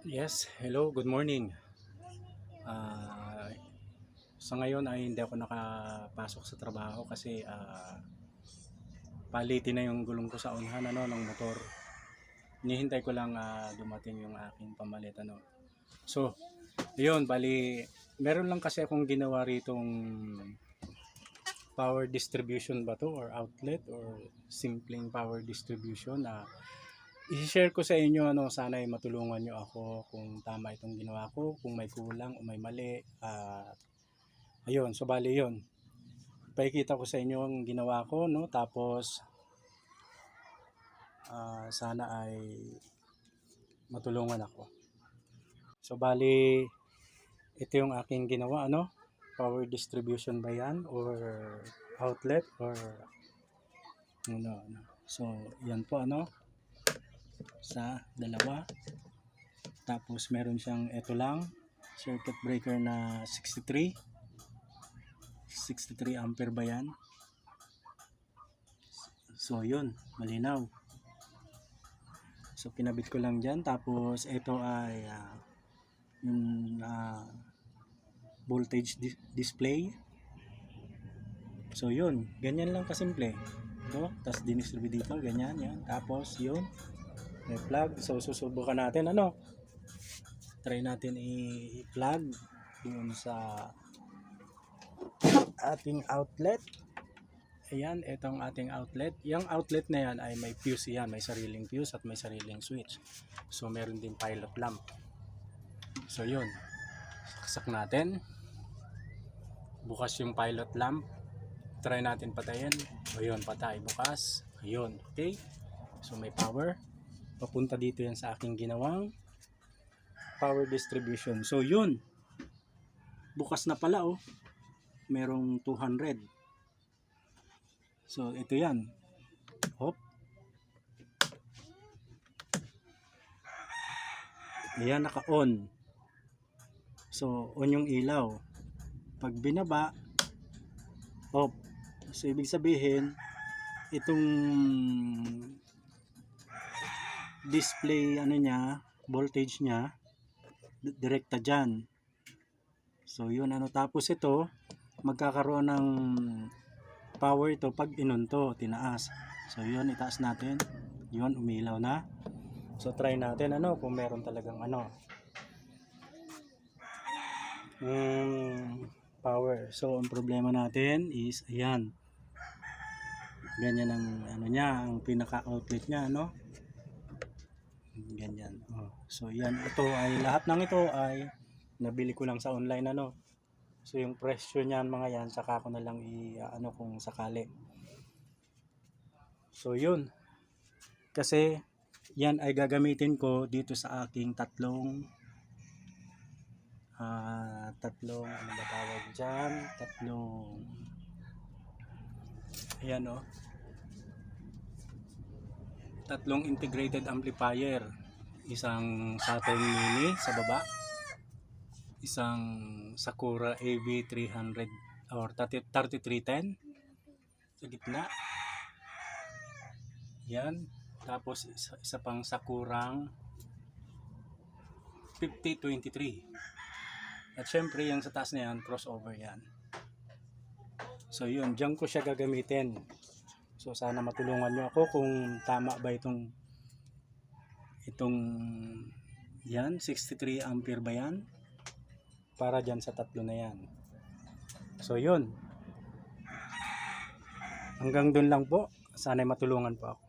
Yes, hello, good morning. Ah, sa ngayon ay hindi ako nakapasok sa trabaho kasi palitin na yung gulong ko sa unahan ng motor. Hinihintay ko lang dumating yung aking pamalit So, yun, bali meron lang kasi akong ginawa ritong power distribution ba to or outlet or simpleng power distribution na i-share ko sa inyo sana ay matulungan nyo ako kung tama itong ginawa ko, kung may kulang o may mali. Ayun, so bali yun. Pakikita ko sa inyo ang ginawa ko, no? Tapos, sana ay matulungan ako. So bali, ito yung aking ginawa, Power distribution ba yan? Or outlet? Or ano? So, yan po, sa dalawa. Tapos, meron siyang ito lang, circuit breaker na 63 ampere ba yan? So yun, malinaw. So kinabit ko lang dyan. Tapos ito ay yung voltage display. So yun, ganyan lang kasimple. Tapos dinistribute dito, ganyan yan. Tapos yun, may plug. So susubukan natin try natin i-plug doon sa ating outlet. Ayan, itong ating outlet. Yung outlet na yan ay may fuse yan. May sariling fuse at may sariling switch. So, meron din pilot lamp. So, yun. Saksak natin. Bukas yung pilot lamp. Try natin patayin. O yun, patay. Bukas. Ayun. Okay. So, may power. Papunta dito yan sa aking ginawang power distribution. So, yun. Bukas na pala, merong 200. So, ito yan. Hop. Ayan, naka-on. So, on yung ilaw. Pag binaba, off. So, ibig sabihin, itong display, niya, voltage niya, direkta dyan. So, yun, tapos ito, magkakaroon ng power ito pag inunto, tinaas. So yun, itaas natin. Yun, umilaw na. So try natin kung meron talagang power. So ang problema natin is ayan. Ganyan ang niya, ang pinaka outlet niya, Ganyan. So yan, ito ay lahat ng ito ay nabili ko lang sa online So yung presyo niyan mga yan, saka ko na lang kung sakali. So yun. Kasi yan ay gagamitin ko dito sa aking tatlong ano ba tawag dyan? Ayan tatlong integrated amplifier. Isang Saturn Mini sa baba, isang Sakura AB300 or 3310 sa gitna. Yan. Tapos isa pang Sakurang 5023. At syempre yung sa taas na yan, crossover yan. So yun, dyan ko siya gagamitin. So sana matulungan nyo ako kung tama ba itong yan, 63 ampere ba yan? Para dyan sa tatlo na yan. So yun. Hanggang dun lang po. Sana matulungan po ako.